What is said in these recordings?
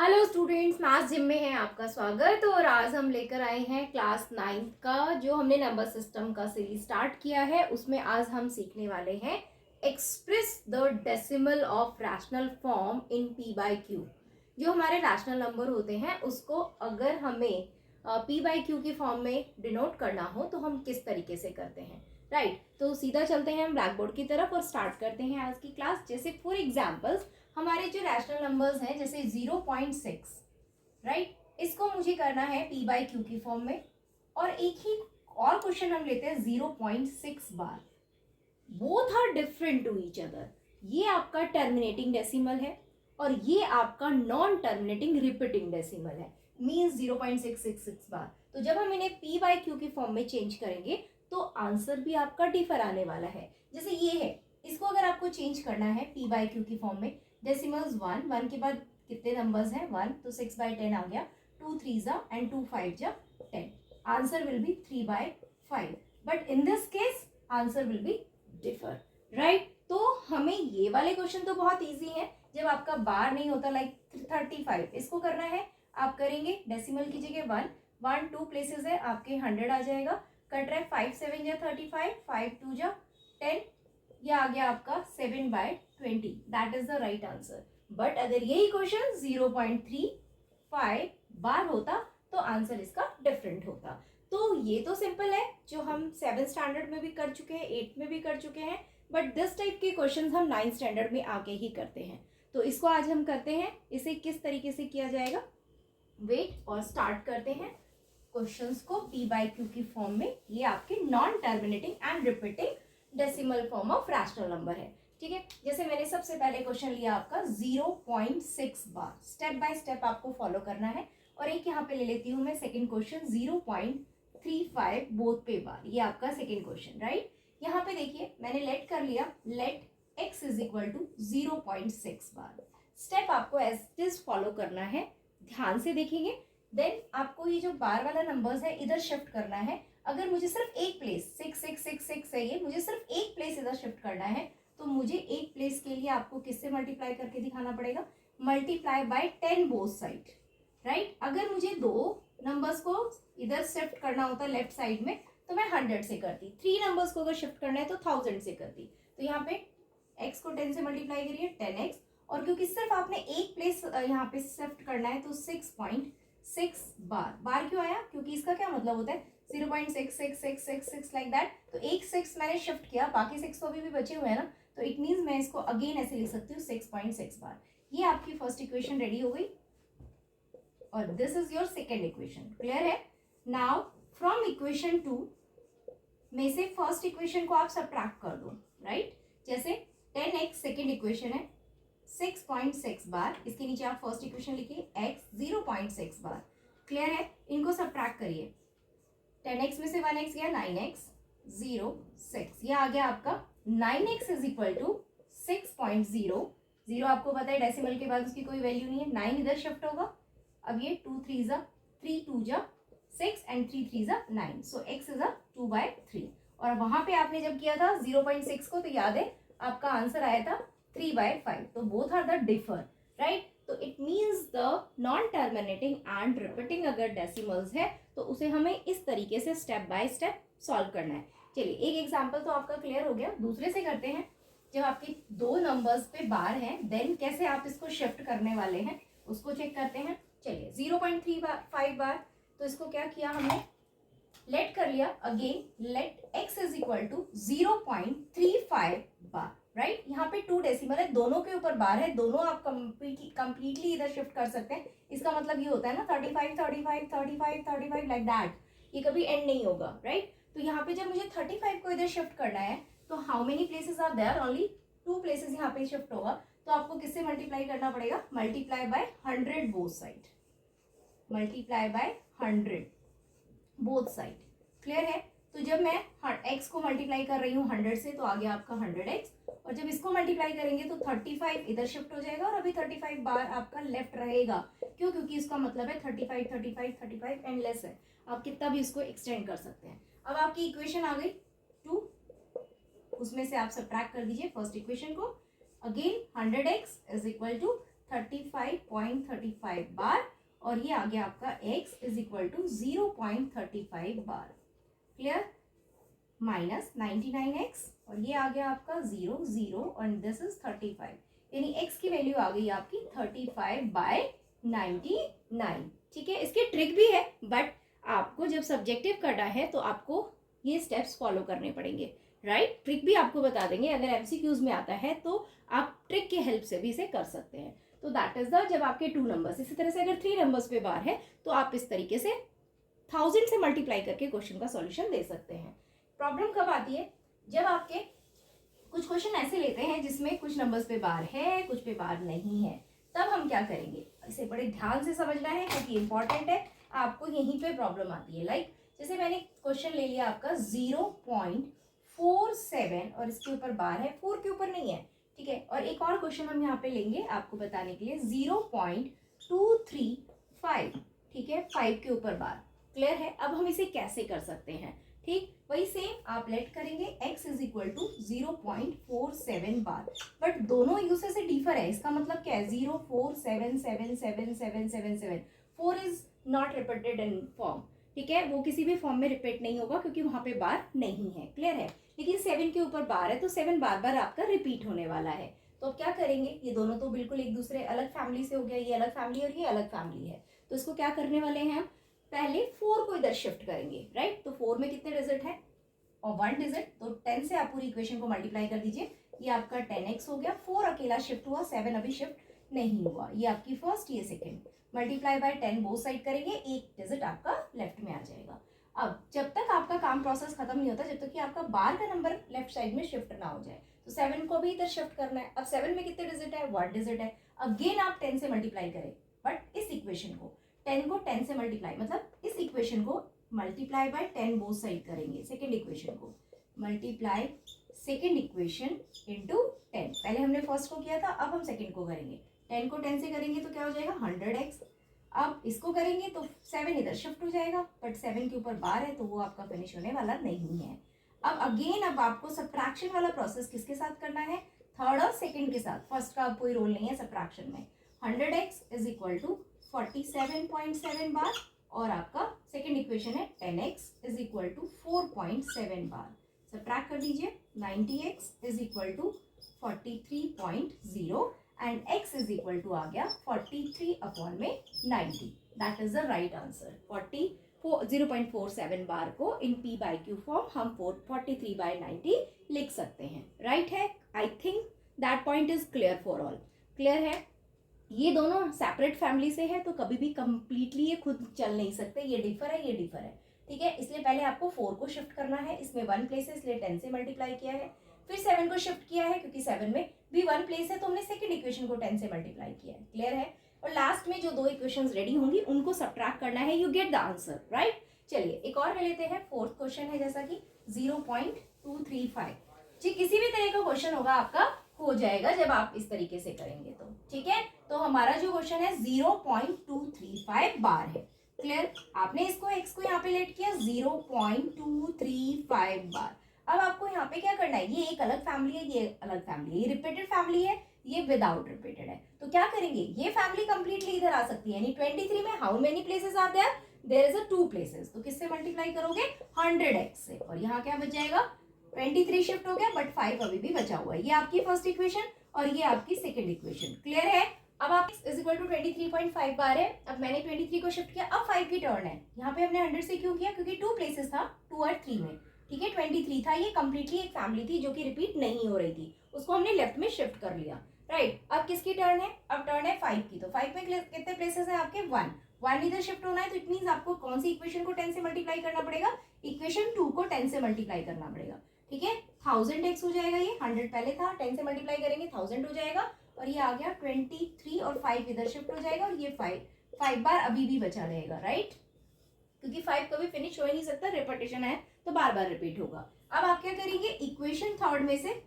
Hello students, maths gym में है आपका स्वागत। और आज हम लेकर आए हैं क्लास 9th का जो हमने नंबर सिस्टम का सीरीज स्टार्ट किया है। उसमें आज हम सीखने वाले हैं express the decimal of rational form in P by Q. जो हमारे रैशनल नंबर होते हैं उसको अगर हमें पी बाई क्यू की फॉर्म में डिनोट करना हो तो हम किस तरीके से करते हैं। राइट, तो सीधा चलते हैं हम ब्लैक बोर्ड की तरफ और स्टार्ट करते हैं आज की क्लास। जैसे फॉर एग्जाम्पल्स हमारे जो रैशनल नंबर्स हैं जैसे 0.6, राइट, इसको मुझे करना है पी बाई क्यू की फॉर्म में। और एक ही और क्वेश्चन हम लेते हैं 0.6 बार। Both are different to each other. ये आपका टर्मिनेटिंग डेसिमल है और ये आपका नॉन टर्मिनेटिंग रिपीटिंग डेसिमल है, मीन्स 0.666 बार। तो जब हम इन्हें पी बाई क्यू की फॉर्म में चेंज करेंगे तो आंसर भी आपका डिफर आने वाला है। जैसे ये है, इसको अगर आपको चेंज करना है पी बाई क्यू की फॉर्म में, डेसिमल्स 1 के बाद कितने नंबर्स हैं 1, तो 6/10 आ गया, 2 3 and 2 5 10। Answer will be 3/5, but in this case answer will be differ. Right, तो हमें ये वाले क्वेश्चन तो बहुत इजी है जब आपका बार नहीं होता, लाइक 35। इसको करना है, आप करेंगे डेसिमल की जगह 1 2 प्लेसेस है, आपके 100 आ जाएगा। कट रहा है 5 7 जा 35, 5 2 जा 10, ये आ गया आपका 7/20। That is the right answer. But अगर यही क्वेश्चन 0.35 बार होता तो आंसर इसका डिफरेंट होता। तो ये तो सिंपल है, जो हम 7th स्टैंडर्ड में भी कर चुके हैं, 8th में भी कर चुके हैं, बट दिस टाइप के क्वेश्चन हम 9th स्टैंडर्ड में आके ही करते हैं। तो इसको आज हम करते हैं, इसे किस तरीके से किया जाएगा। वेट, और स्टार्ट करते हैं क्वेश्चंस को पी बाई क्यू की फॉर्म में। ये आपके non terminating and repeating decimal form of rational number है। ठीक है, जैसे मैंने सबसे पहले क्वेश्चन लिया आपका 0.6 बार। स्टेप बाय स्टेप आपको फॉलो करना है। और एक यहाँ पे ले लेती हूँ मैं सेकंड क्वेश्चन 0.35 बोथ पे बार। ये आपका सेकंड क्वेश्चन, राइट। यहाँ पे देखिए मैंने लेट कर लिया, let x is equal to 0.6 bar. Step आपको एज इट इज फॉलो करना है, ध्यान से देखेंगे। देन आपको ये जो बार वाला नंबर्स है इधर शिफ्ट करना है। अगर मुझे सिर्फ एक प्लेस 6 है, ये मुझे सिर्फ एक प्लेस इधर शिफ्ट करना है, तो मुझे एक प्लेस के लिए आपको किससे मल्टीप्लाई करके दिखाना पड़ेगा, multiply by 10 both side. Right, अगर मुझे दो नंबर्स को इधर शिफ्ट करना होता लेफ्ट साइड में तो मैं 100 से करती, 3 नंबर्स को अगर शिफ्ट करना है तो 1000 से करती। तो यहाँ पे x को 10 से मल्टीप्लाई करिए 10x, और क्योंकि सिर्फ आपने एक प्लेस यहाँ पे शिफ्ट करना है तो 6.6 बार। बार क्यों आया, क्योंकि इसका क्या मतलब होता है 0.66666 लाइक दैट। तो एक 6 मैंने शिफ्ट किया, बाकी 6 तो अभी भी बचे हुए हैं ना, तो इट मीन्स मैं इसको अगेन ऐसे लिख सकती हूँ 6.6 बार। ये आपकी फर्स्ट इक्वेशन रेडी हो गई और this is your second equation. Clear है। नाउ फ्रॉम इक्वेशन 2 में से फर्स्ट इक्वेशन को आप सब्ट्रैक्ट कर दो। राइट, जैसे 10x सेकेंड इक्वेशन है 6.6 बार, इसके नीचे आप फर्स्ट इक्वेशन लिखिए x 0.6 बार। क्लियर है, इनको सब्ट्रैक्ट करिए। 10x में से 1x गया, 9x 0 6, ये आ गया आपका 9x इज इक्वल टू 6.0। 0 आपको पता है डेसिमल के बाद उसकी कोई वैल्यू नहीं है, 9 इधर शिफ्ट होगा। अब ये 2 3 जा 3 2 जा 6 एंड 3 3 जा 9, सो x इज अ 2/3। और वहां पे आपने जब किया था 0.6 को, तो याद है आपका आंसर आया था 3/5। तो both are the differ, right. तो it means the non terminating and repeating अगर डेसिमल्स है तो उसे हमें इस तरीके से स्टेप बाय स्टेप सॉल्व करना है। चलिए एक एग्जांपल तो आपका क्लियर हो गया, दूसरे से करते हैं। जब आपके दो नंबर्स पे बार हैं देन कैसे आप इसको शिफ्ट करने वाले हैं उसको चेक करते हैं। चलिए 0.35 बार, तो इसको क्या किया हमने, लेट कर लिया again, let x is equal to 0.35 bar. Right, यहाँ पे 2 डेसिमल है, दोनों के ऊपर बार है, दोनों आप कंप्लीटली इधर शिफ्ट कर सकते हैं। इसका मतलब ये होता है ना 35 35 35 35 लाइक दैट, ये कभी एंड नहीं होगा। राइट, तो यहाँ पे जब मुझे 35 को इधर शिफ्ट करना है तो how many places are there, only 2 places यहाँ पे शिफ्ट होगा। तो आपको किससे मल्टीप्लाई करना पड़ेगा, multiply by 100 both side, multiply by 100 both side. Clear है। तो जब मैं x को मल्टीप्लाई कर रही हूँ 100 से तो आ गया आपका 100x, और जब इसको मल्टीप्लाई करेंगे तो 35 इधर शिफ्ट हो जाएगा और अभी 35 बार आपका लेफ्ट रहेगा। क्यों, क्योंकि इसका मतलब है 35 35 35 एंडलेस है, आप कितना भी इसको एक्सटेंड कर सकते हैं। अब आपकी इक्वेशन आ गई 2, उसमें से आप सब्ट्रैक्ट कर दीजिए फर्स्ट इक्वेशन को। Again 100x is equal to 35.35 bar और ये आ गया आपका x is equal to 0.35 bar. Clear? Minus 99x और ये आ गया आपका 0 0 और दिस इज 35, यानी x की वैल्यू आ गई आपकी 35/99। ठीक है, इसकी ट्रिक भी है बट आपको जब सब्जेक्टिव करना है तो आपको ये स्टेप्स फॉलो करने पड़ेंगे, राइट? ट्रिक भी आपको बता देंगे, अगर एमसीक्यूज में आता है तो आप ट्रिक के हेल्प से भी इसे कर सकते हैं। तो दैट इज द, जब आपके 2 नंबर्स, इसी तरह से अगर 3 नंबर्स पे बार है तो आप इस तरीके से 1000 से मल्टीप्लाई करके क्वेश्चन का सॉल्यूशन दे सकते हैं। प्रॉब्लम कब आती है? जब आपके कुछ क्वेश्चन ऐसे लेते हैं जिसमें कुछ नंबर्स पे बार है, कुछ पे बार नहीं है, तब हम क्या करेंगे? इसे बड़े ध्यान से समझना है क्योंकि इंपॉर्टेंट है, आपको यहीं पे प्रॉब्लम आती है। लाइक जैसे मैंने क्वेश्चन ले लिया आपका 0.47 और इसके ऊपर बार है, 4 के ऊपर नहीं है, ठीक है। और एक और क्वेश्चन हम यहाँ पे लेंगे आपको बताने के लिए 0.235, ठीक है, 5 के ऊपर बार। क्लियर है? अब हम इसे कैसे कर सकते हैं? ठीक वही सेम आप लेट करेंगे x is equal to 0.47 bar, but दोनों यूसेज से डिफर है। इसका मतलब क्या है? 047777777, 4 is not repeated in form, ठीक है, वो किसी भी फॉर्म में रिपीट नहीं होगा क्योंकि वहां पे बार नहीं है। क्लियर है? लेकिन 7 के ऊपर बार है तो 7 बार बार आपका रिपीट होने वाला है। तो अब क्या करेंगे? ये दोनों तो बिल्कुल एक दूसरे अलग फैमिली से हो गया, ये अलग फैमिली और ये अलग फैमिली है, तो इसको क्या करने वाले हैं हम? पहले 4 को इधर शिफ्ट करेंगे, राइट? तो 4 में कितने डिजिट है? और 1 डिजिट, तो 10 से आप पूरी इक्वेशन को मल्टीप्लाई कर दीजिए। ये आपका 10x हो गया, 4 अकेला शिफ्ट हुआ, 7 अभी शिफ्ट नहीं हुआ। ये आपकी फर्स्ट, ये second, multiply by 10 both side करेंगे, एक डिजिट आपका लेफ्ट में आ जाएगा। अब जब तक आपका काम प्रोसेस खत्म नहीं होता, जब तक कि आपका बार का नंबर लेफ्ट साइड में शिफ्ट ना हो जाए, तो 7 को भी इधर शिफ्ट करना है। अब 7 में कितने डिजिट है? 1 डिजिट है। अगेन आप 10 से मल्टीप्लाई करें, बट इस इक्वेशन को 10 को 10 से मल्टीप्लाई, मतलब इस इक्वेशन को मल्टीप्लाई बाय 10 बोथ साइड करेंगे। सेकेंड इक्वेशन को मल्टीप्लाई सेकेंड इक्वेशन इंटू 10, पहले हमने फर्स्ट को किया था, अब हम सेकेंड को करेंगे। 10 को 10 से करेंगे तो क्या हो जाएगा? 100x। अब इसको करेंगे तो 7 इधर शिफ्ट हो जाएगा, बट 7 के ऊपर बार है तो वो आपका फिनिश होने वाला नहीं है। अब अगेन अब आपको सब्ट्रैक्शन वाला प्रोसेस किसके साथ करना है? थर्ड और सेकेंड के साथ। फर्स्ट का अब कोई रोल नहीं है सब्ट्रैक्शन में। 100x इज इक्वल टू 47.7 बार और आपका सेकेंड इक्वेशन है 10x इज इक्वल टू 4.7 बार। सब्ट्रैक्ट कर दीजिए, 90x is equal to 43.0 and x is equal to आ गया 43 अपॉन में 90। That is the right answer. 0.47 बार को in p by q form हम 43/90 लिख सकते हैं। राइट है? I think that point is clear for all. Clear है? ये दोनों सेपरेट फैमिली से है तो कभी भी कंप्लीटली ये खुद चल नहीं सकते, ये डिफर है, ये डिफर है, ठीक है। इसलिए पहले आपको 4 को शिफ्ट करना है, इसमें 1 प्लेस है इसलिए 10 से मल्टीप्लाई किया है। फिर 7 को शिफ्ट किया है क्योंकि 7 में भी 1 प्लेस है तो हमने सेकंड इक्वेशन को 10 से मल्टीप्लाई किया है। क्लियर है? और लास्ट में जो 2 इक्वेशंस रेडी होंगी उनको सब्ट्रैक्ट करना है, you get the answer, right? चलिए एक और ले लेते हैं। फोर्थ क्वेश्चन है जैसा कि 0.235। जी किसी भी तरह का क्वेश्चन होगा आपका हो जाएगा जब आप इस तरीके से करेंगे तो, ठीक है। तो हमारा जो क्वेश्चन है 0.235 बार है। क्लियर? आपने इसको x को यहाँ पे लेट किया 0.235 बार। अब आपको यहाँ पे क्या करना है? ये एक अलग फैमिली है, ये अलग फैमिली है, ये रिपीटेड फैमिली है, ये विदाउट रिपीटेड है। तो क्या करेंगे? ये फैमिली कंप्लीटली इधर आ सकती है, यानी 23 में how many places are there? There is a 2 places. तो किससे मल्टीप्लाई करोगे? 100x से। और यहाँ क्या बच जाएगा? 23 शिफ्ट हो गया बट 5 अभी भी बचा हुआ है। ये आपकी फर्स्ट इक्वेशन और ये आपकी सेकंड इक्वेशन। क्लियर है? अब आप इज इक्वल टू 23.5 बार है। अब मैंने 23 को शिफ्ट किया, अब 5 की टर्न है। यहाँ पे हमने 100 से क्यों किया? क्योंकि 2 प्लेसेस था, 2 और 3 में, ठीक है। 23 था, ये कंप्लीटली एक फैमिली थी जो कि रिपीट नहीं हो रही थी, उसको हमने लेफ्ट में शिफ्ट कर लिया, राइट। अब किसकी टर्न है? अब टर्न है 5 की। तो 5 में कितने प्लेसेस है आपके? 1 इधर शिफ्ट होना है, तो इट मींस आपको कौन सी इक्वेशन को 10 से मल्टीप्लाई करना पड़ेगा? इक्वेशन 2 को 10 से मल्टीप्लाई करना पड़ेगा, ठीक है। 1000x हो जाएगा, ये 100 पहले था, 10 से मल्टीप्लाई करेंगे 1000 हो जाएगा और ये आ गया 23 और 5 इधर शिफ्ट हो जाएगा और ये 5 बार अभी भी बचा रहेगा, राइट, क्योंकि 5 कभी फिनिश हो ही नहीं सकता, रिपीटेशन है तो बार बार रिपीट होगा। अब आप क्या करेंगे? इक्वेशन थर्ड में से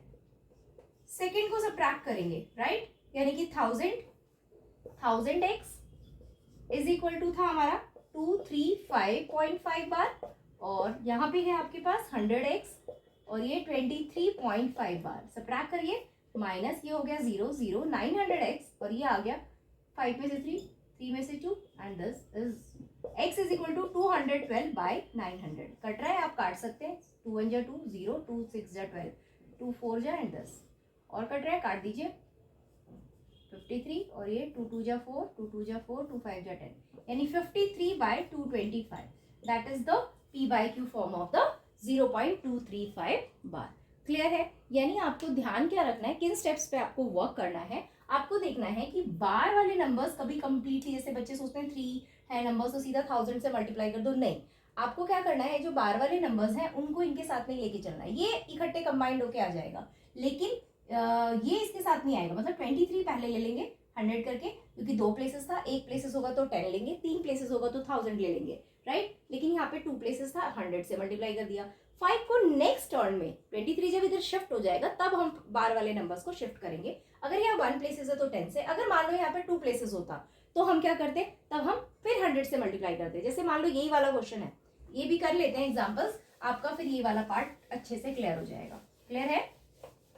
सेकंड को सब्ट्रैक्ट करेंगे, राइट, यानी कि 1000x इज इक्वल टू था हमारा 235.5 बार और यहाँ पे है आपके पास 100x और ये 23.5 बार। सब्ट्रैक्ट करिए, माइनस ये हो गया 0 0 900x और ये आ गया 5 में से 3 में से 2 and this is x is equal to 212 by 900। Cut रहा है, आप काट सकते हैं। 2 1 जा 2, 0, 2 6 जा 12, 2 4 जा एंड 10 और कट रहा है, काट दीजिए। 53 और ये 2 2 जा 4, 2 2 जा 4, 2 5 जा 10, यानी 53 by 225। That is the p by q form of the 0.235 bar. Clear है? यानी आपको ध्यान क्या रखना है, किन स्टेप्स पे आपको वर्क करना है। आपको देखना है कि बार वाले नंबर्स कभी कंप्लीटली, जैसे बच्चे सोचते हैं 3 है नंबर्स तो सीधा 1000 से मल्टीप्लाई कर दो, नहीं। आपको क्या करना है, जो बार वाले नंबर्स हैं उनको इनके साथ में लेके चलना है। ये इकट्ठे कंबाइंड होके आ जाएगा, लेकिन ये इसके साथ नहीं आएगा। मतलब 23 पहले ले लेंगे 100 करके, क्योंकि 2 प्लेसेस था, 1 प्लेसेस होगा तो 10 लेंगे, 3 प्लेसेस होगा तो 1000 ले लेंगे, राइट। लेकिन यहाँ पे 2 प्लेसेस था, 100 से मल्टीप्लाई कर दिया। 5 को नेक्स्ट टर्न में 23 जब इधर शिफ्ट हो जाएगा तब हम बार वाले नंबर्स को शिफ्ट करेंगे। अगर यहाँ 1 प्लेसेस है तो 10 से, अगर मान लो यहाँ पे 2 प्लेसेस होता तो हम क्या करते, तब हम फिर 100 से मल्टीप्लाई करते। जैसे मान लो यही वाला क्वेश्चन है, ये भी कर लेते हैं एग्जाम्पल्स, आपका फिर ये वाला पार्ट अच्छे से क्लियर हो जाएगा। क्लियर है?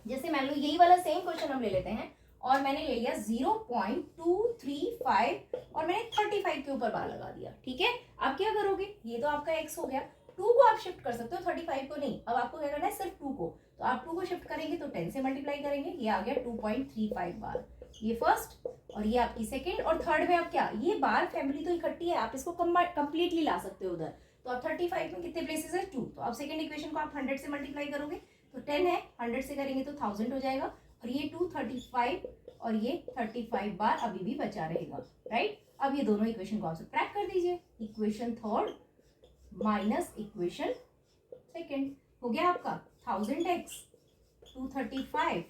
जैसे मान लो यही वाला सेम क्वेश्चन हम ले लेते हैं और मैंने ले लिया 0.235 और मैंने 35 के ऊपर बार लगा दिया। ठीक है, अब क्या करोगे, ये तो आपका x हो गया, 2 को आप शिफ्ट कर सकते हो, 35 को नहीं। अब आपको क्या करना है, सिर्फ 2 को। तो आप 2 को शिफ्ट करेंगे तो 10 से मल्टीप्लाई करेंगे, ये आ गया 2.35 बार। ये फर्स्ट और ये आपकी सेकेंड और थर्ड में आप क्या, ये बार फैमिली तो इकट्ठी है, आप इसको कंप्लीटली ला सकते हो उधर। तो आप 35 में कितने प्लेसेस है, 2। तो आप सेकेंड इक्वेशन को आप 100 से मल्टीप्लाई करोगे तो 10 है, 100 से करेंगे तो 1000 हो जाएगा। और ये 235 और ये 35 बार अभी भी बचा रहेगा, राइट। अब ये दोनों इक्वेशन को आप सब्ट्रैक्ट कर दीजिए, equation third minus equation second, हो गया आपका 1000x 235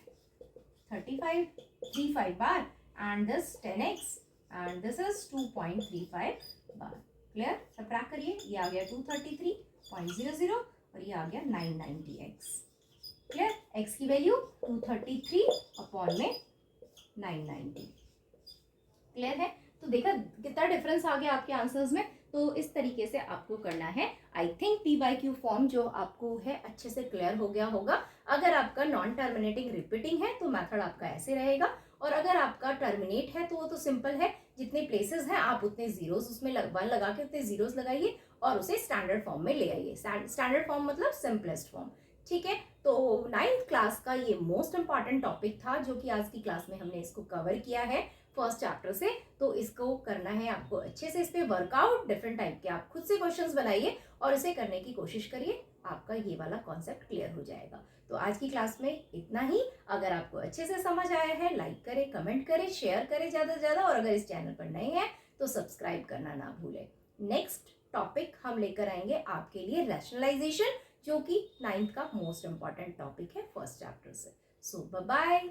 35 35 bar and this 10x and this is 2.35 bar. Clear? Subtract करिए, ये आ गया 233.00 और ये आ गया 990x। क्लियर? x की वैल्यू 233 अपॉन में 990। क्लियर है? तो देखा कितना डिफरेंस आ गया आपके आंसर्स में। तो इस तरीके से आपको करना है। I think p by q form जो आपको है अच्छे से क्लियर हो गया होगा। अगर आपका नॉन टर्मिनेटिंग रिपीटिंग है तो मेथड आपका ऐसे रहेगा, और अगर आपका टर्मिनेट है तो वो तो सिंपल है, जितने प्लेसेस हैं आप उतने जीरोस उसमें वन लगा के उतने जीरोस लगाइए और उसे स्टैंडर्ड फॉर्म में ले आइए। स्टैंडर्ड फॉर्म मतलब सिंपलेस्ट फॉर्म। ठीक है, तो 9th क्लास का ये मोस्ट इंपॉर्टेंट टॉपिक था जो कि आज की क्लास में हमने इसको कवर किया है फर्स्ट चैप्टर से। तो इसको करना है आपको अच्छे से, इस पे वर्कआउट डिफरेंट टाइप के आप खुद से क्वेश्चंस बनाइए और इसे करने की कोशिश करिए, आपका ये वाला कॉन्सेप्ट क्लियर हो जाएगा। तो आज की क्लास में इतना ही। अगर आपको अच्छे से समझ आया है, लाइक करें, कमेंट करें, शेयर करें ज़्यादा से ज़्यादा, और अगर इस चैनल पर नए हैं तो सब्सक्राइब करना ना भूलें। नेक्स्ट टॉपिक हम लेकर आएंगे आपके लिए रैशनलाइजेशन, जो कि 9th का मोस्ट इंपॉर्टेंट टॉपिक है फर्स्ट चैप्टर से। सो बाय बाय।